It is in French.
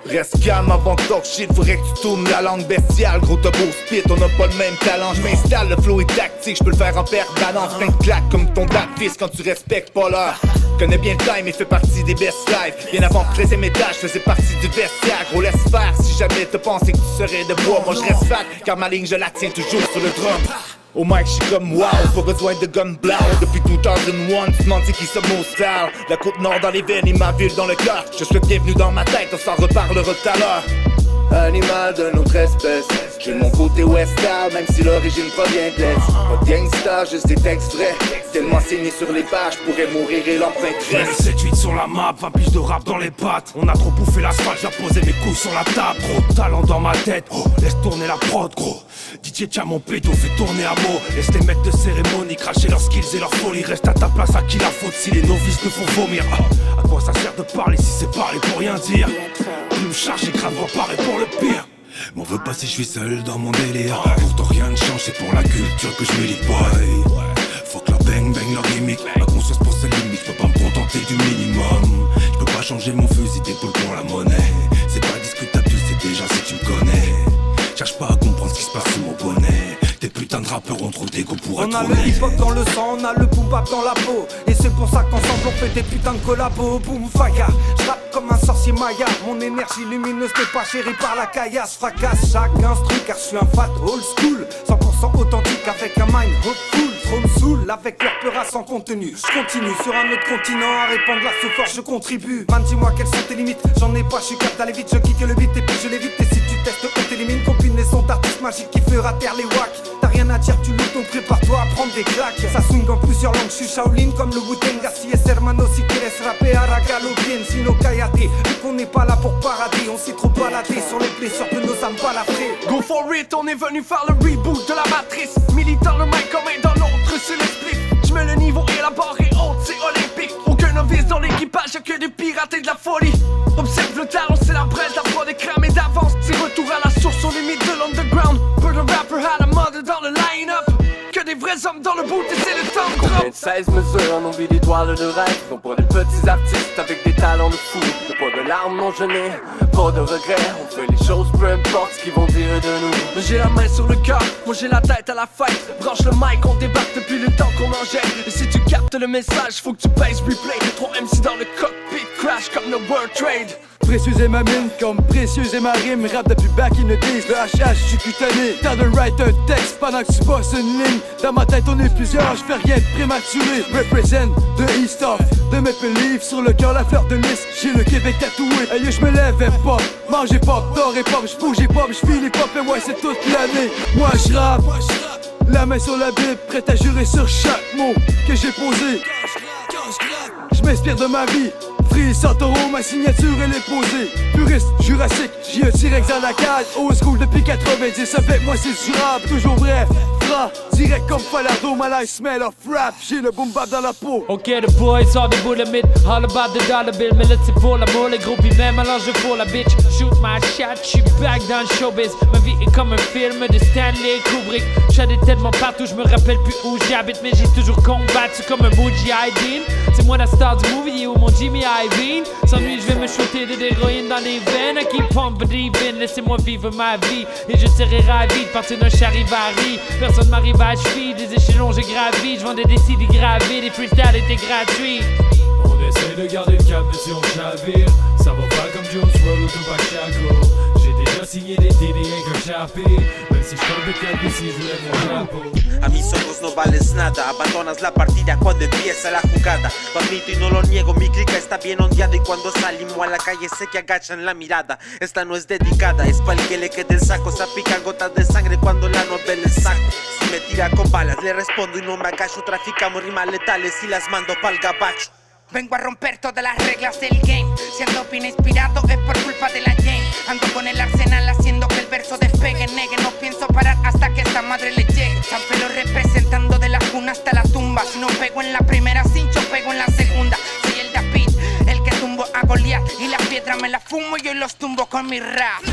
Reste calme avant de talk shit, faudrait que tu tournes la langue bestiale. Gros t'as beau spit, on n'a pas le même talent. J'm'installe, le flow est tactique, j'peux le faire en permanence. Plein de claques comme ton dad fils quand tu respectes pas l'heure. Connais bien le time et fais partie des best lives. Bien avant le 13e étage, faisais partie du vestiaire. Gros laisse faire, si jamais t'as pensé que tu serais de bois. Moi je reste fat, car ma ligne je la tiens toujours sur le drum. Au mic j'suis comme wow, pas besoin de gun blau. Depuis 2001, tu demandes c'est qui ce mot style. La côte nord dans les veines et ma ville dans le cœur. Je souhaite bienvenue dans ma tête, on s'en reparlera tout à l'heure. Animal d'une autre espèce, j'ai mon côté western, même si l'origine provient de l'Est. Pas de gangsta, juste des textes vrais. Tellement signé sur les pages, pourrais mourir et l'empreinte reste. 7-8 sur la map, 20 piges de rap dans les pattes. On a trop bouffé l'asphalte, j'ai posé mes couilles sur la table. Trop de talent dans ma tête, oh, laisse tourner la prod gros. DJ tiens mon pédo, fais tourner à mot. Laisse les maîtres de cérémonie cracher leurs skills et leurs folies. Reste à ta place, à qui la faute si les novices te font vomir. À quoi ça sert de parler si c'est parler pour rien dire? Plume chargée, crâne reparé pour le pire. M'en veux pas si je suis seul dans mon délire. Pourtant rien ne change, c'est pour la culture que je milite. Fuck leur bang bang, leur gimmick. Ma conscience pour ses limites, je peux pas me contenter du minimum. Je peux pas changer mon fusil d'épaule pour la monnaie. C'est pas discutable, tu sais déjà si tu me connais. Cherche pas à comprendre ce qui se passe sous mon bonnet. Des putains de rappeurs ont trop d'égo pour être honnête. On a le hip-hop dans le sang, on a le boom-bap dans la peau. Et c'est pour ça qu'ensemble on fait des putains de collabos. Boom fire, j'rappe comme un sorcier maya. Mon énergie lumineuse n'est pas chérie par la caillasse. Fracasse chaque instru car je suis un fat old school. 100% authentique avec un mind hopeful. Trop me saoule avec leur peur à sans contenu. Je continue sur un autre continent à répandre la sous-force, je contribue. Man dis-moi quelles sont tes limites, j'en ai pas, je suis capte d'aller vite. Je kick le beat et puis je l'évite. Et si tu testes on t'élimine. Combinaison d'artistes magiques qui fera taire les wacks. T'as rien à dire, tu loues donc prépare-toi à prendre des claques. Ça swing en plusieurs langues, je suis Shaolin comme le Wu-Tang. Así es hermano, si quieres raper, hágalo bien, sinon cállate. Vu qu'on n'est pas là pour parader, on s'est trop baladé sur les blessures de nos âmes balafrées. Go for it, on est venu faire le reboot de la matrice. Militant le mic comme un dans l'autre, c'est l'esprit. J'mets le niveau et la barre est haute, c'est olympique. Aucun novice dans l'équipage, y'a que des pirates et de la folie. Observe le talent, c'est la braise, la prod est cramée d'avance. C'est retour à la source, aux limites de l'underground. Peu de rappers à la mode dans le line-up. Que des vrais hommes dans le boot et c'est le temps drop. Combien de 16 mesures en envie d'étoiles de rêve. Non pour des petits artistes avec des talents de fou. Pas de larmes non gelées, pas de regrets. On fait les choses peu importe ce qu'ils vont dire de nous. Mais j'ai la main sur le cœur, moi j'ai la tête à la fight. Branche le mic, on débarque depuis le temps qu'on en jette. Et si tu captes le message, faut que tu pèses replay. 3 MC dans le cockpit, crash comme le World Trade. Précieuse est ma mine, comme précieuse est ma rime. Rap depuis back in the days, le HH, j'suis cutané. T'as de write un texte pendant que tu bosses une ligne. Dans ma tête on est plusieurs, j'fais rien de prématuré. Represent de East Off, de Maple Leaf. Sur le cœur la fleur de lys, j'ai le Québec tatoué. Aïe je me lève et pop, manger pop, t'aurais pop. J'bouge et pop, j'file les pop et ouais c'est toute l'année. Moi j'rappe, la main sur la Bible, prête à jurer sur chaque mot que j'ai posé. J'm'inspire de ma vie. Free Santoro, ma signature elle est posée. Puriste, jurassique, j'y un T-Rex dans la cage. Old school depuis 90, avec moi c'est durable. Toujours vrai, fra, direct comme Falardo. My life smell of rap, j'ai le boom bap dans la peau. Ok, the boys are the bullet, all about the dollar bill. Mais là c'est pour l'amour, les gros pis même alors je pour la bitch. Shoot my shot, j'suis back dans le showbiz. Ma vie est comme un film de Stanley Kubrick. J'allais tellement partout, j'me rappelle plus où j'habite. Mais j'ai toujours combattu comme un Mujahideen. C'est moi la star du movie ou mon Jimmy Iovine. Sans lui je vais me shooter de l'héroïne dans les veines. Qui pompe believing, laissez-moi vivre ma vie. Et je serai ravi de partir d'un charivari. Personne m'arrive à cheville, des échelons j'ai gravi. Je vendais des CD gravés, des freestyles étaient gratuits. On essaie de garder le cap mais si on chavire, ça va pas comme Jones World ou Tupac Shakur. J'ai déjà signé des TD avec un Sharpie. Même si je tombe de cap ici, je voulais mon chapeau. A mis ojos no vales nada, abandonas la partida cuando empieza la jugada. Lo admito y no lo niego, mi clica está bien ondeada. Y cuando salimos a la calle sé que agachan la mirada. Esta no es dedicada, es pa'l que le quede el saco. Salpican gotas de sangre cuando la novela el saco. Si me tira con balas le respondo y no me agacho. Traficamos rimas letales y las mando pa'l gabacho. Vengo a romper todas las reglas del game. Si ando bien inspirado es por culpa de la Jane. Ando con el arsenal haciendo que el verso despegue. Negue, no pienso parar hasta que esta madre le llegue. San Felo representando de la cuna hasta la tumba. Si no pego en la primera, cincho pego en la segunda. Soy el David, el que tumbo a Goliat. Y la piedra me la fumo y hoy los tumbo con mi rap.